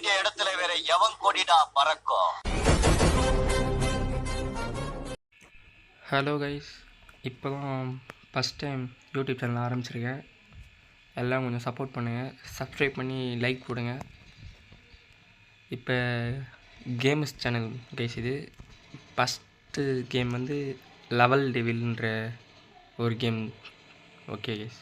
வேண்டிய இடத்துல வேற எவன் கொடிடா பறக்கும். ஹலோ கைஸ், இப்போ தான் ஃபஸ்ட் டைம் யூடியூப் சேனல் ஆரம்பிச்சிருக்கேன். எல்லாம் கொஞ்சம் சப்போர்ட் பண்ணுங்கள், சப்ஸ்கிரைப் பண்ணி லைக் போடுங்க. இப்போ கேம்ஸ் சேனல் கைஸ். இது ஃபஸ்ட்டு கேம் வந்து லெவல் டெவில்ன்ற ஒரு கேம். ஓகே கைஸ்,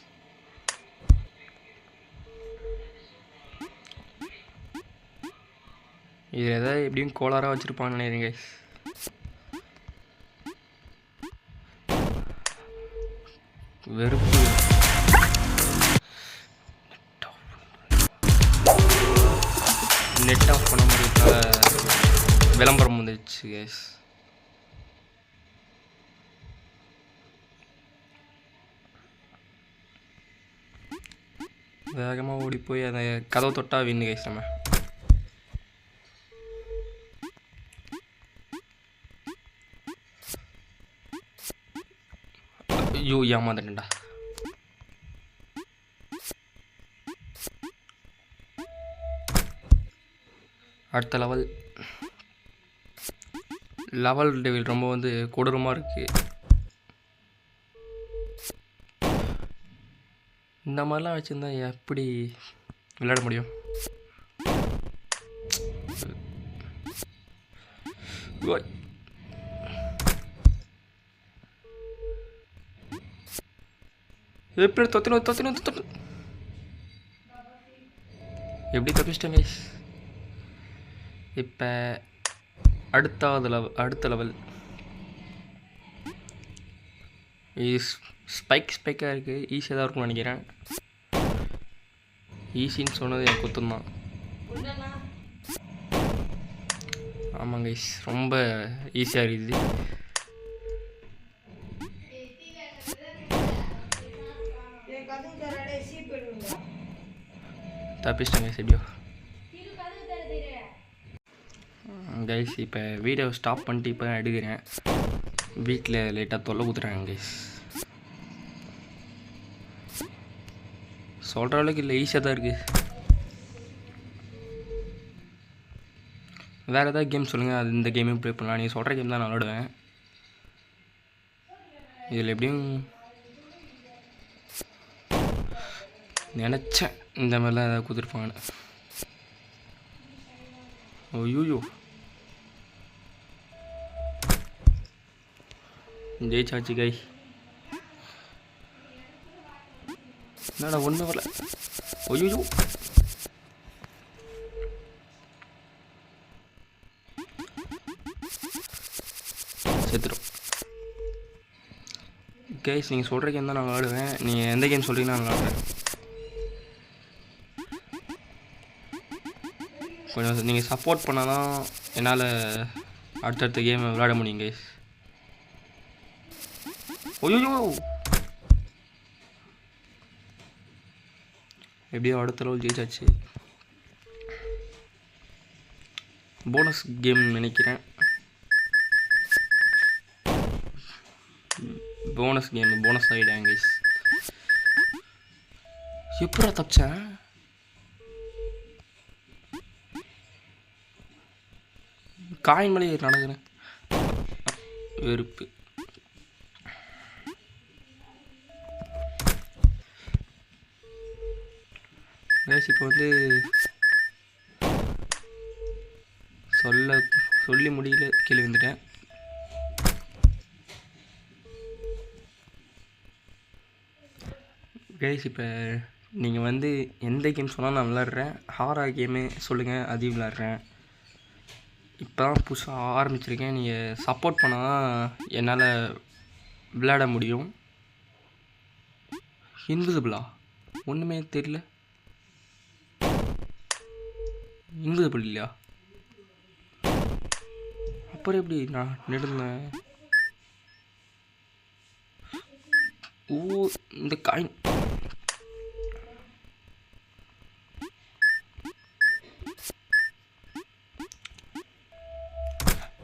இது எதாவது எப்படியும் கோளாராக வச்சுருப்பான்னு நினைக்கிறேன் கைஸ். வெறுப்பு. நெட் ஆஃப் பண்ண முடியல, விளம்பரம் வந்துடுச்சு கைஸ். வேகமாக ஓடி போய் அதை கதவை தொட்டா வின்னு கைஸ். நம்ம ஐயோ ஏமாந்துட்டேன்டா. அடுத்த லெவல் டெவில் ரொம்ப வந்து கொடூரமாக இருக்குது. இந்த மாதிரிலாம் வச்சுருந்தா எப்படி விளையாட முடியும்? எப்படி தொத்தணும் எப்படி தப்பிச்சிட்டேன் கைஸ். இப்போ அடுத்த லெவல் ஸ்பைக்காக இருக்குது. ஈஸியாக தான் இருக்கும்னு நினைக்கிறேன். ஈஸின்னு சொன்னது எனக்கு குத்தம்தான். ஆமாம் கைஸ், ரொம்ப ஈஸியாக இருக்குது. தப்பிச்சிட்டேன் கைஸ் எப்படியோ. கைஸ் இப்போ வீடியோ ஸ்டாப் பண்ணிட்டு இப்போ தான் எடுக்கிறேன். வீட்டில் லேட்டாக தொல்லை ஊற்றுறாங்க கைஸ். சொல்கிற அளவுக்கு இல்லை, ஈஸியாக தான் இருக்குது. வேறு ஏதாவது கேம் சொல்லுங்கள், அது இந்த கேமையும் ப்ளே பண்ணலாம். நீங்கள் சொல்கிற கேம் தான் நான் விளாடுவேன். இதில் எப்படியும் நினச்சேன் இந்த மாதிரிலாம் ஏதாவது கொடுத்துருப்பாங்கன்னு. ஐயோ ஜெயிச்சாச்சு கை. என்னடா ஒன்று வரல. ஐயோ செத்துடும் கைஸ். நீங்கள் சொல்கிற கேம் தான் நான் விளாடுவேன். நீங்கள் எந்த கேம் சொல்கிறீங்கன்னா நான் விளாடுறேன். கொஞ்சம் நீங்கள் சப்போர்ட் பண்ணால் தான் என்னால் அடுத்தடுத்த கேமை விளையாட முடியும் கைஸ். ஐயோ எப்படியோ அடுத்த லெவல் ஜெயிச்சாச்சு. போனஸ் கேம் நினைக்கிறேன். போனஸ் ஆகிட்டேன் கைஸ். எப்படா தப்பிச்சேன்? காயின் மலை நடக்கிறேன். வெறுப்பு. இப்போ வந்து சொல்லி முடியல, கீழே வந்துட்டேன். கைஸ் இப்போ நீங்கள் வந்து எந்த கேம் சொன்னால் நான் விளாட்றேன். ஹாரர் கேமு சொல்லுங்கள், அதையும் விளாட்றேன். இப்போ தான் புதுசாக ஆரம்பிச்சிருக்கேன். நீங்கள் சப்போர்ட் பண்ணால் தான் என்னால் விளையாட முடியும். இன்விசிபிளா? ஒன்றுமே தெரியல. இன்விசிபிள் இல்லையா? அப்புறம் எப்படி நான் நெடுந்தேன்? ஓ இந்த காயின்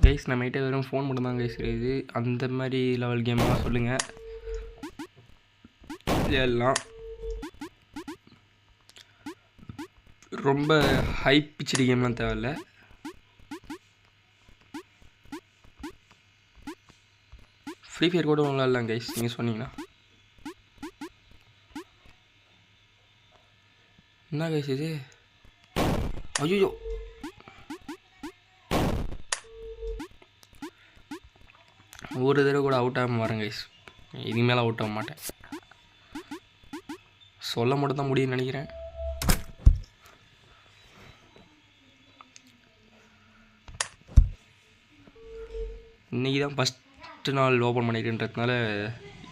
கைஸ். நம்மகிட்ட வெறும் ஃபோன் மட்டும் தான் கைஸ் இருக்குது. அந்த மாதிரி லெவல் கேம்லாம் சொல்லுங்கள். எல்லாம் ரொம்ப ஹை பிச்சடி கேம்லாம் தேவையில்ல. ஃப்ரீ ஃபயர் கூட ஒன்றும் இல்லை கைஸ், நீங்கள் சொன்னீங்கன்னா. என்ன கைஸ் இது? ஐயோ, ஒரு தடவை கூட அவுட் ஆகாமல் வரேன் கைஸ். இனிமேல் அவுட் ஆக மாட்டேன். சொல்ல மட்டும் தான் முடியும்னு நினைக்கிறேன். இன்றைக்கி தான் ஃபஸ்ட்டு நாள் ஓப்பன் பண்ணிக்கிறேன்றதுனால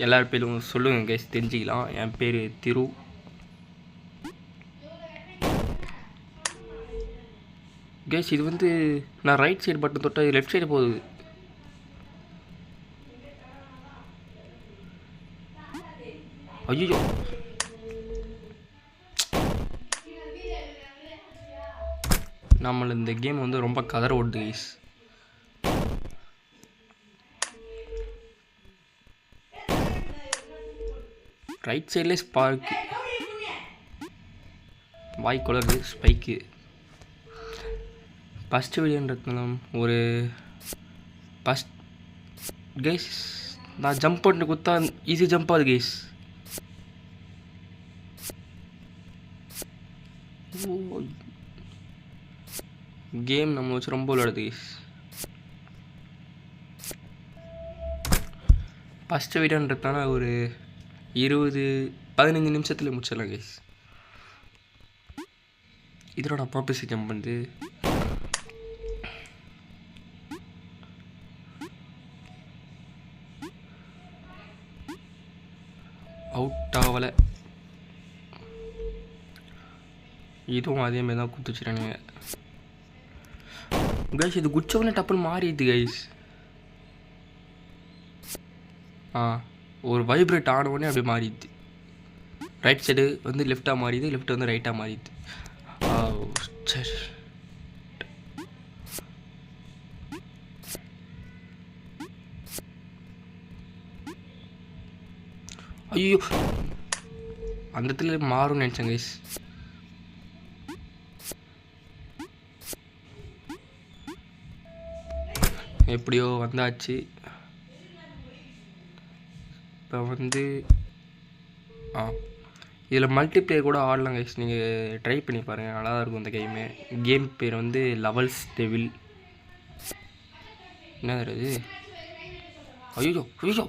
எல்லார் பேரும் சொல்லுங்கள் கைஸ், தெரிஞ்சுக்கலாம். என் பேர் திரு. கைஸ் இது வந்து நான் ரைட் சைடு பட்டன் தொட்டால் இது லெஃப்ட் சைடு போகுது. ஐயோ, நம்மள இந்த கேம் வந்து ரொம்ப கதற ஓடுது கைஸ். ரைட் சைட்லேயே ஸ்பார்க்கு, வாய் குளருது, ஸ்பைக்கு. ஃபஸ்ட்டு வீடியோன்றதுனால ஒரு ஃபஸ்ட் கைஸ் நான் ஜம்ப் பண்ணி குத்தா ஈஸி ஜம்ப் ஆகுது கைஸ். கேம் நம்ம வச்சு ரொம்ப விளையாடுது கைஸ். ஃபஸ்ட்டு வீடியோன்றதுனால ஒரு 20-15 நிமிஷத்தில் முடிச்சிடலாம் கைஸ். இதோட பர்பஸ் ஜம்ப் வந்து அவுட் ஆகலை. இதுவும் அதேமாரி தான் குத்துச்சுறானுங்க கைஸ். இது குச்சவனே டப்புன்னு மாறிடுது கைஸ். ஒரு வைப்ரேட் ஆனவுடனே அப்படியே மாறிடுது. ரைட் சைடு வந்து லெஃப்டாக மாறிடுது, லெஃப்ட் வந்து ரைட்டாக மாறிடுது. சரி, ஐயோ அந்த இடத்துல மாறும்னு நினச்சேன் கைஸ். எப்படியோ வந்தாச்சு. இப்போ வந்து இதில் மல்டிப்ளேயர் கூட ஆடலாம் கைஸ். நீங்கள் ட்ரை பண்ணி பாருங்கள், நல்லா தான் இருக்கும் இந்த கேமு. கேம் பேர் வந்து லெவல்ஸ் டெவில். என்ன தருது? ஐயோ ஐயோ,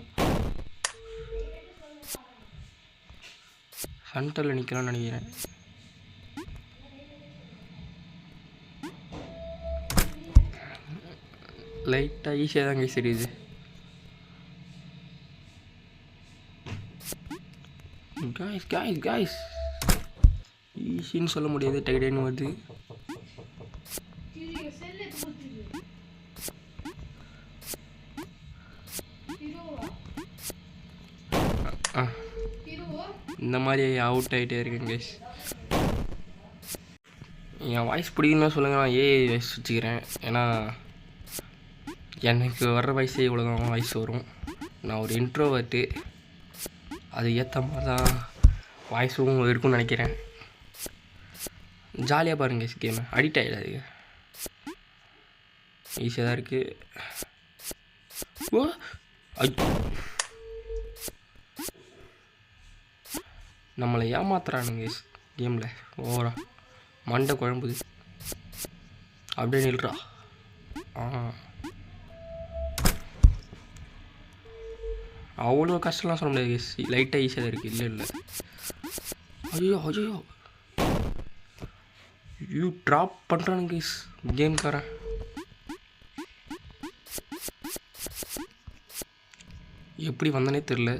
சென்டரில் நிற்கலாம்னு நினைக்கிறேன். லைட்டாக ஈஸியாக தான் கைஸ் தெரியுது. காய்ஸ் காய்ஸ் காய்ஸ் ஈஸின்னு சொல்ல முடியாது, டைடைன்னு வருது. இந்த மாதிரி அவுட் ஆகிட்டே இருக்கேன் கைஸ். என் வாய்ஸ் பிடிக்குன்னு சொல்லுங்கள், நான் வாய்ஸ் வச்சுக்கிறேன். ஏன்னா எனக்கு வர்ற வயசே இவ்வளோ தான் வாய்ஸ் வரும். நான் ஒரு இன்ட்ரோவர்ட்டு, அது ஏற்ற மாதிரி தான் வாய்ஸும் இருக்கும்னு நினைக்கிறேன். ஜாலியாக பாருங்க கேமை, அடிக்ட் ஆகிடாது, ஈஸியாக தான் இருக்குது. ஓ நம்மளை ஏமாத்துறானுங்க கேமில் ஓவரா. மண்டை குழம்புது. அப்படியே நில்றா. அவ்வளோ கஷ்டம்லாம் சொல்ல முடியாது கேஸ், லைட்டாக ஈஸியாக இருக்குது. இல்லை இல்லை, ஐயோ ஐயோ, யூ ட்ராப் பண்ணுறானு கேஸ் கேம்காரன். எப்படி வந்தனே தெரில.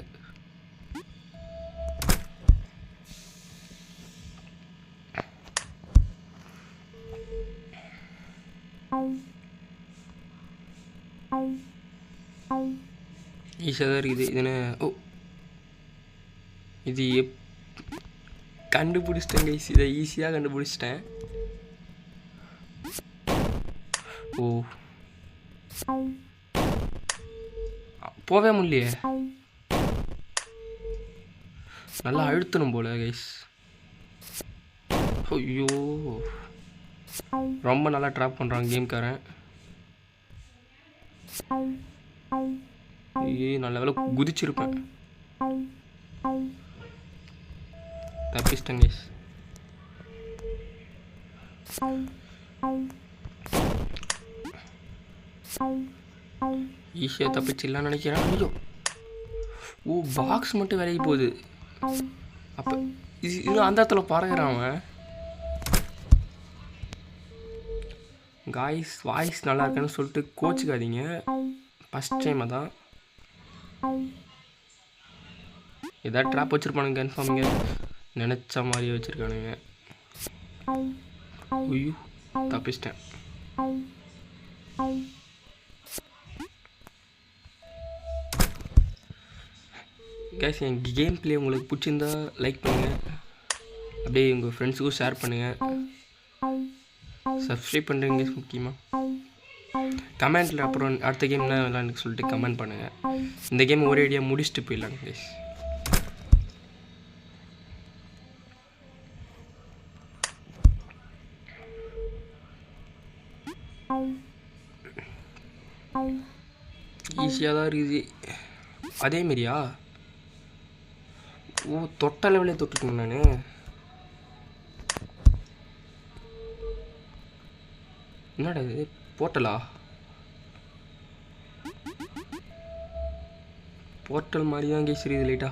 ஈஸியாக தான் இருக்குது. இதுன்னு இது கண்டுபிடிச்சிட்டேன் கைஸ், இதை ஈஸியாக கண்டுபிடிச்சிட்டேன். போவே முடியலையே, நல்லா அழுத்தணும் போல கைஸ். ஐயோ, ரொம்ப நல்லா ட்ராப் பண்ணுறான் கேம்காரன். நல்ல வேலை குதிச்சிருப்பேன். தப்பிச்சிட்டேன் கைஸ். ஈஸியாக தப்பிச்சிடலான்னு நினைக்கிறேன். ஐயோ, ஓ பாக்ஸ் மட்டும் விலகி போகுது. அப்போ இது அந்த இடத்துல பறகுறான் அவன். காய்ஸ் வாய்ஸ் நல்லா இருக்குன்னு சொல்லிட்டு கோச்சுக்காதீங்க. ஃபஸ்ட் டைம் தான் ஏதாவது ட்ராப் வச்சுருப்பானுங்க கன்ஃபார்முங்க. நினச்ச மாதிரியே வச்சுருக்கானுங்க. ஐயோ தப்பிச்சிட்டேன். கைஸ் என் கேம் பிளே உங்களுக்கு பிடிச்சிருந்தா லைக் பண்ணுங்கள், அப்படியே உங்கள் ஃப்ரெண்ட்ஸுக்கும் ஷேர் பண்ணுங்கள், சப்ஸ்கிரைப் பண்ணுறீங்க முக்கியமாக. கமெண்ட்டில் அப்புறம் அடுத்த கேம் என்ன விளாண்டுக்கு சொல்லிட்டு கமெண்ட் பண்ணுங்கள். இந்த கேம் ஒரே ஐடியா முடிச்சுட்டு போயிடலாங்க கைஸ். ஈஸியாக தான் இருக்குது. அதேமாரியா ஓ தொட்ட லெவலே தொட்டுட்டேன் நான். என்னடா இது போர்ட்டலா? போர்ட்டல் மாதிரி தான் கேஸ் இருக்குது லைட்டா.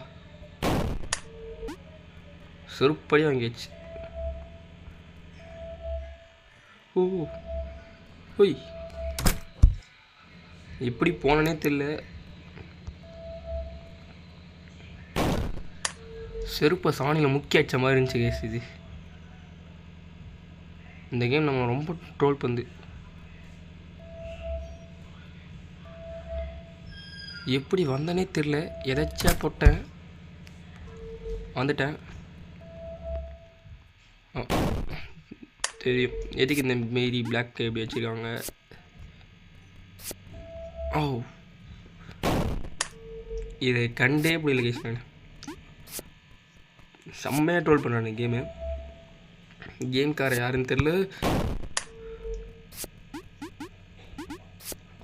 செருப்படி வாங்கியாச்சு. ஓ ஓய் எப்படி போனனே தெரியல. செருப்பை சாணியில் முக்கிய அடிச்ச மாதிரி இருந்துச்சு கேஸ். இது இந்த கேம் நம்ம ரொம்ப ட்ரோல் பண்ணுது. எப்படி வந்தனே தெரில, எதாச்சியாக போட்டேன் வந்துட்டேன். தெரியும் எதுக்கு இந்த மாரி பிளாக் எப்படி வச்சுருக்காங்க. ஓ இதை கண்டே புரியல கேஸ். நான் செம்மையாக ட்ரோல் பண்ணுறேன் கேமு. கேம்கார யாருன்னு தெரில.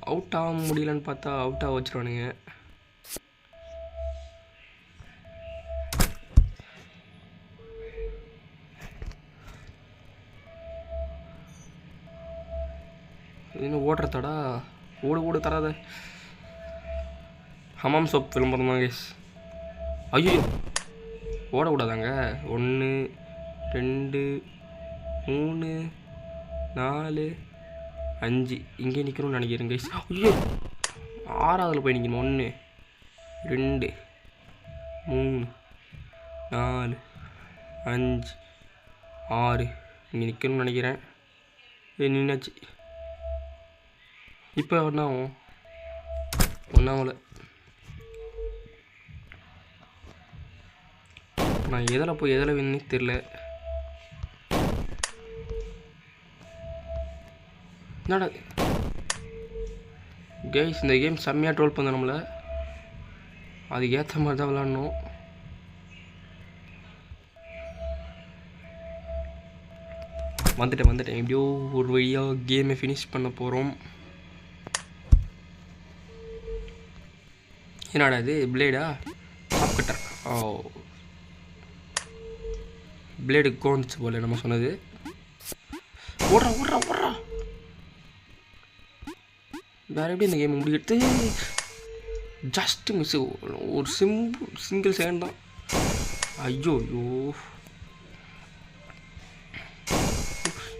அவுட் ஆக முடியலன்னு பார்த்தா அவுட்டாக வச்சுருவானுங்க. இன்னும் ஓடுறதடா. ஓடு தராத. ஹமாம் சோப் விளம்பரம் தான் கேஸ். ஐயோ ஓடக்கூடாதாங்க. 1 2 3 4 5 இங்கே நிற்கணும்னு நினைக்கிறேன் கைஸ். ஐயோ 6ஆவதில் போய் நிற்கணும். 1 2 3 4 5 6 இங்கே நிற்கணும்னு நினைக்கிறேன். நின்னாச்சு. இப்போ ஒன்றாகும். ஒன்றாவில் நான் எதில் போய் எதில் வேணுன்னு தெரில. என்னடா கைஸ் இந்த கேம் செம்மையாக ட்ரோல் பண்ண நம்மளை. அதுக்கு ஏற்ற மாதிரி தான் விளாட்ணும். வந்துட்டேன் எப்படியோ ஒரு வழியாக கேமை ஃபினிஷ் பண்ண போகிறோம். என்னடா இது பிளேடா? Top cutter. ஓ பிளேடு கோந்துச்சு போல நம்ம சொன்னது. ஓடுறா வேறு எப்படி இந்த கேம் முடிக்கிறது? Just miss. ஒரு சிங்கிள் செகண்ட் தான். ஐயோ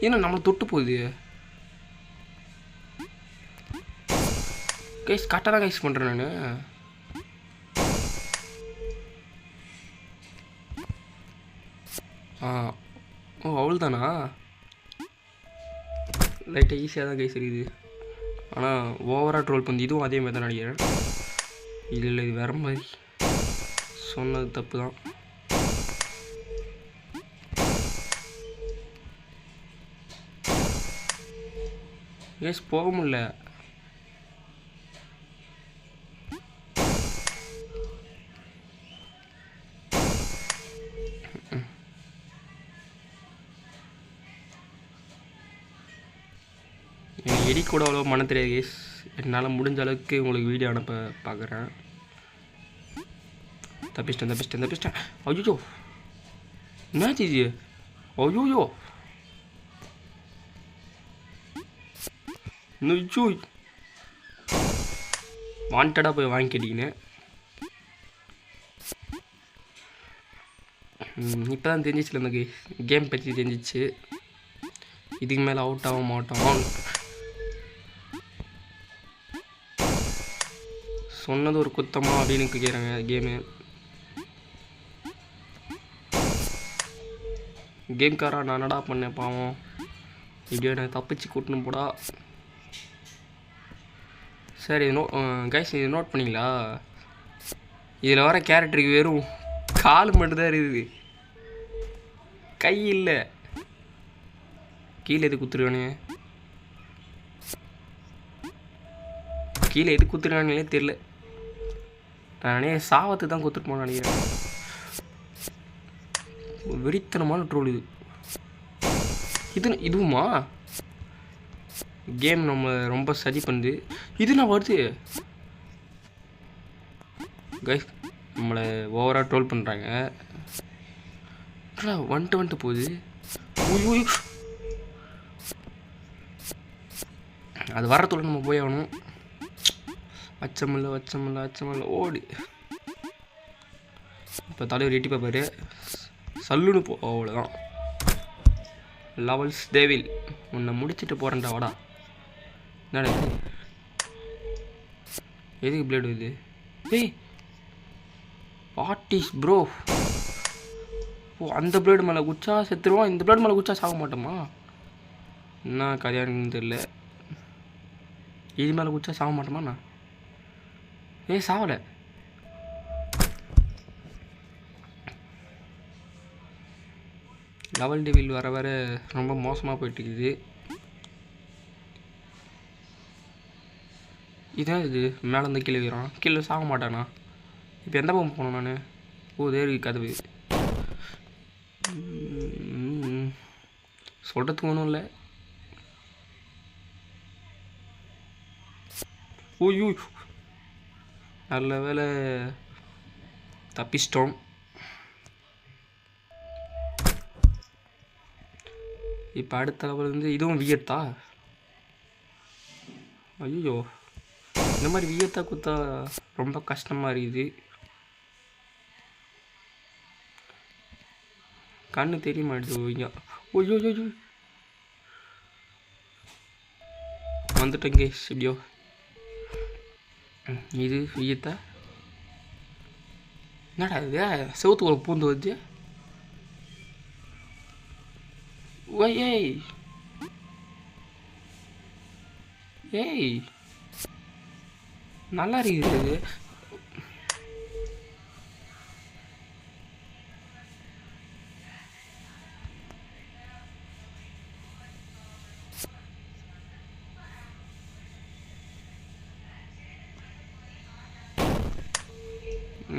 ஏன்னா நம்மளை தொட்டு போகுது கைஸ். கரெக்டாக தான் கைஸ் பண்ணுறேன் நான். ஓ அவ்வளோதானா? லைட்டாக ஈஸியாக தான் கைஸ் இருக்குது. ஆனால் ஓவராக ட்ரோல் பண்ணி இதுவும் அதே மாதிரி தான் நினைக்கிறேன். இல்லை இது வேறு மாதிரி. சொன்னது தப்பு தான். கைஸ் போக முடியல. எனக்கு எடிட் கூட அவ்வளோ பண்ண தெரியாது கேஸ். என்னால் முடிஞ்ச அளவுக்கு உங்களுக்கு வீடியோ அனுப்ப பார்க்குறேன். தப்பிச்சிட்டேன். ஐயோ என்னாச்சு இது? ஐயோ நுஜு வாண்டடாக போய் வாங்கிக்கிட்டீங்கன்னு இப்போ தான் தெரிஞ்சிச்சு. எனக்கு கேம் பற்றி தெரிஞ்சிச்சு. இதுக்கு மேலே அவுட் ஆக மாட்டோம். சொன்னது ஒரு குத்தமா அப்படின்னு கேட்குறாங்க. கேம்காரா நான் என்னடா பண்ணேன் பாவம். இப்படியோ எனக்கு தப்பிச்சு கூட்டணும் போடா. சரி கைஸ் இது நோட் பண்ணிங்களா? இதில் வர கேரக்டருக்கு வெறும் கால் மட்டும்தான் இருக்குது, கை இல்லை. கீழே எது குத்துருவானுங்க, கீழே எது குத்துருவானுங்களே தெரில. நானே சாவத்து தான் குத்துருப்போம்னு நினைக்கிறேன். வெறித்தனமான ட்ரோல் இதுவுமா கேம் நம்ம ரொம்ப சரி பண்ணுது. இது நான் வருது கைஸ், நம்மளை ஓவராக ட்ரோல் பண்ணுறாங்க. வந்துட்டு போகுது. அது வரத்துள்ள நம்ம போய் ஆகணும். அச்சமில்ல ஓடு. இப்போ தலைவர் எட்டி பார்ப்பாரு, சல்லுன்னு போ, அவ்வளோதான். லெவல்ஸ் டேவில் உன்னை முடிச்சுட்டு போகிறேன்டா வாடா. என்னடா எதுக்கு பிளேடு இது? ஏய் வாட் இஸ் ப்ரோ? ஓ அந்த பிளேடு மேலே குச்சா செத்துருவான், இந்த பிளேடு மேலே குச்சா சாக மாட்டோமா? என்ன கல்யாணம்னு தெரியல. இது மேலே குச்சா சாக மாட்டோமா நான்? ஏய் சாவலை. லெவல் டெவில் வர ரொம்ப மோசமாக போயிட்டுருக்குது. இதான் இது மேலே வந்து கீழே வைக்கிறான். கீழே சாக மாட்டானா? இப்போ எந்த பக்கம் போகணும் நான்? ஓ தேவி கதவு. சொல்கிறதுக்கு ஒன்றும் இல்லை. ஓய்யோ நல்ல வேலை தப்பிச்சிட்டோம். இப்போ அடுத்த லெவல் வந்து இதுவும் வியத்தா? ஐயோ இந்த மாதிரி வியத்தா குத்தா ரொம்ப கஷ்டமாக இருக்குது. கண்ணு தெரிய மாட்டேது. ஓய்யோ வந்துட்டேங்க இப்படியோ. இது வியத்தா? என்னடா இது செவத்துக்குள்ள பூந்து வச்சு? ஏய் நல்லா இருக்குது.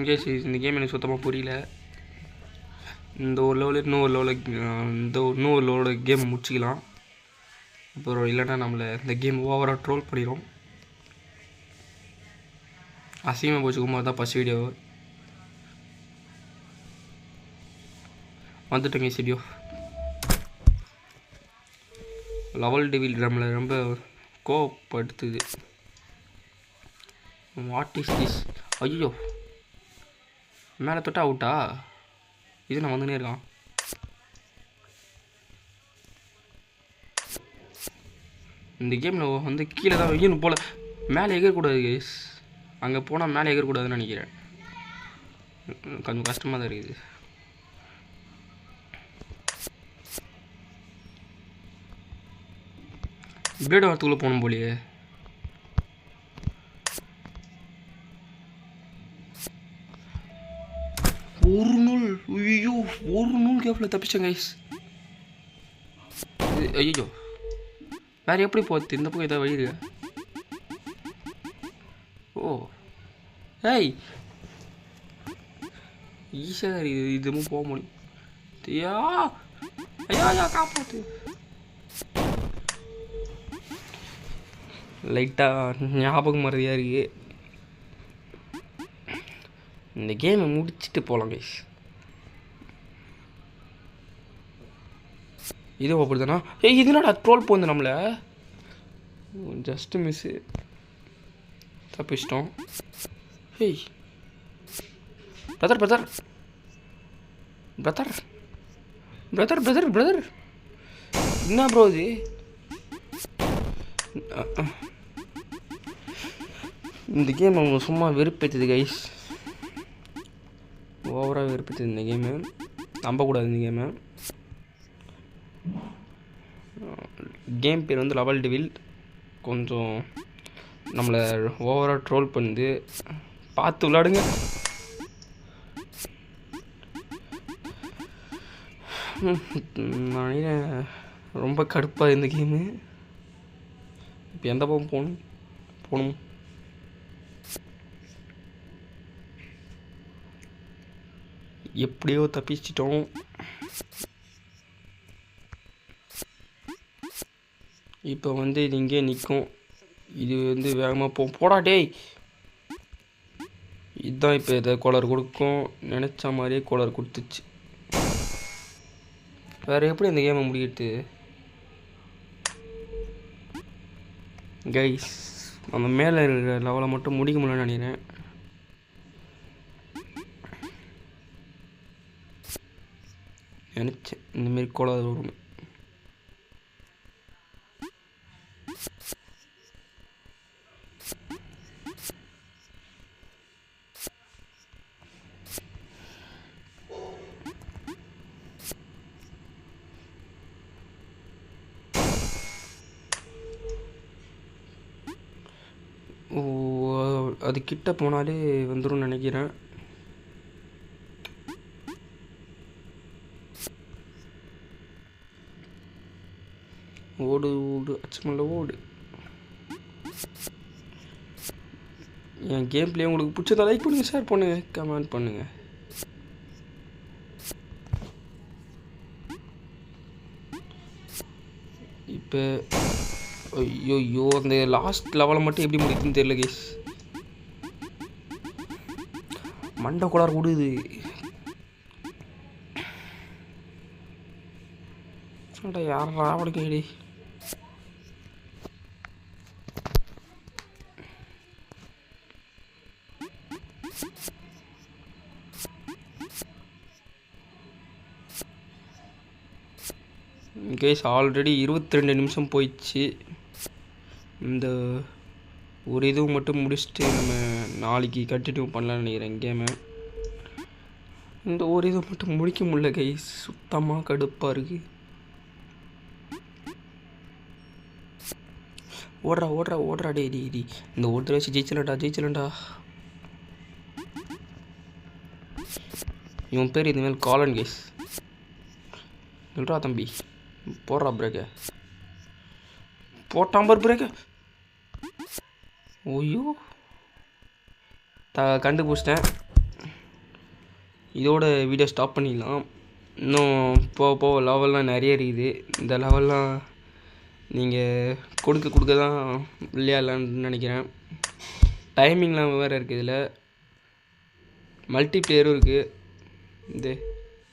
இங்கே இந்த கேம் எனக்கு சுத்தமாக புரியல. இந்த ஒரு லெவலில் இன்னொரு லெவலில் கேம் முடிச்சிக்கலாம். அப்புறம் இல்லைன்னா நம்மளை இந்த கேம் ஓவராக ட்ரோல் பண்ணிடும். அசிங்கமாக போச்சு. குமார் தான் ஃபஸ்ட் வீடியோ வந்துட்டேங்க. வீடியோ லெவல் டெவில் நம்மளை ரொம்ப கோவப்படுத்துது. What is this? ஐயோ மேலே தொட்டா அவுட்டா? இது நான் வந்துனே இருக்கான். இந்த கேமில் வந்து கீழே தான் வைக்கணும் போல். மேலே எகக்கூடாது கேஸ். அங்கே போனால் மேலே எகக்கூடாதுன்னு நினைக்கிறேன். கொஞ்சம் கஷ்டமாக தான் இருக்குது. பிளேடு வரத்துக்குள்ளே போகணும் போலியே. ஒரு நூல் கேப்பில் தப்பிச்சேன் கைஸ். ஐயோ வேறு எப்படி போகுது? இந்த பக்கம் ஏதாவது வழி இருக்கா? ஓ ஏய் ஈஸியாக தான் இருக்குது. இதுவும் போக முடியும். ஐயா காப்பாற்று. லைட்டாக ஞாபகம் மறதியாக இருக்குது. இந்த கேமை முடிச்சுட்டு போகலாம் கைஸ். இது அப்படி தானா? ஏய் இதுனாடா ட்ரோல் போகுது நம்மளை. ஜஸ்ட்டு மிஸ்ஸு, தப்பிச்சிட்டோம். ஏய் brother brother brother brother brother brother என்ன ப்ரோ இது? இந்த கேம் அவங்க சும்மா வெறுப்பேற்றுது கைஸ், ஓவராக வெறுப்பேற்றுது இந்த கேமு. நம்பக்கூடாது இந்த கேமு. கேம் பேர் வந்து லெவல் டிவில். கொஞ்சம் நம்மளை ஓவராக ட்ரோல் பண்ணுது, பார்த்து விளாடுங்க. நான் ரொம்ப கடுப்பாக இந்த கேமு. இப்போ எந்த பக்கம் போகணும்? எப்படியோ தப்பிச்சிட்டோம். இப்போ வந்து இது இங்கே நிற்கும். இது வந்து வேகமாக போடா டேய். இதுதான் இப்போ இதை கோலர் கொடுக்கும். நினச்ச மாதிரியே கோலர் கொடுத்துச்சு. வேறு எப்படி இந்த கேமை முடிக்கிட்டு கைஸ்? அந்த மேலே இருக்கிற லெவலை மட்டும் முடிக்க முடியலன்னு நினைக்கிறேன். நினச்சேன் இந்தமாரி கோலர் வரும். அது கிட்ட போனாலே வந்துடும் நினைக்கிறேன். ஓடு ஓடு அச்சமல்ல ஓடு. என் கேம் பிளே உங்களுக்கு பிடிச்சதா லைக் பண்ணுங்கள், ஷேர் பண்ணுங்கள், கமெண்ட் பண்ணுங்கள். இப்போ ஐயோ அந்த லாஸ்ட் லெவலை மட்டும் எப்படி முடிக்குதுன்னு தெரியல கேஸ். மண்டை கோளாறு விடுது. யாரா அவளை கேடி. கேஸ் ஆல்ரெடி 22 நிமிஷம் போயிடுச்சு. இந்த ஒரு இதுவும் மட்டும் முடிச்சுட்டு நம்ம நாளைக்கு கண்டினியூ பண்ணலான்னு நினைக்கிறேன் கேமை. இந்த ஒரு இது மட்டும் முடிக்க முடியல கைஸ், சுத்தமாக கடுப்பாக இருக்குது. ஓடுறா டே. இந்த ஓடுற வச்சு ஜெயிச்சலண்டா. இவன் பேர் இதுமாரி காலன் கேஸ். சொல்கிறா தம்பி, போடுறா பிரேக்க. போட்டான் பிரேக்க. ஓய்யோ கண்டுபிடிச்சிட்டேன். இதோட வீடியோ ஸ்டாப் பண்ணிடலாம். இன்னும் போக லெவல்லாம் நிறைய இருக்குது. இந்த லெவல்லாம் நீங்கள் கொடுக்க தான் விளையாடலான்னு நினைக்கிறேன். டைமிங்லாம் வேறு இருக்குது. இதில் மல்டி பிளேயரும் இருக்குது. இந்த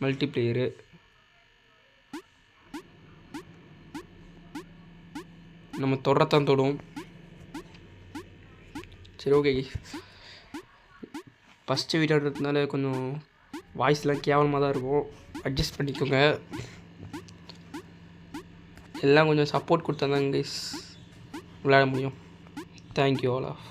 மல்டி பிளேயரு நம்ம தொடரத்தான் தொடுவோம். சரி ஓகே, ஃபஸ்ட்டு வீடியோன்றதுனால கொஞ்சம் வாய்ஸ்லாம் கேவலமாக தான் இருக்கும், அட்ஜஸ்ட் பண்ணிக்கோங்க. எல்லாம் கொஞ்சம் சப்போர்ட் கொடுத்தா தான் கைஸ் விளையாட முடியும். Thank you all of.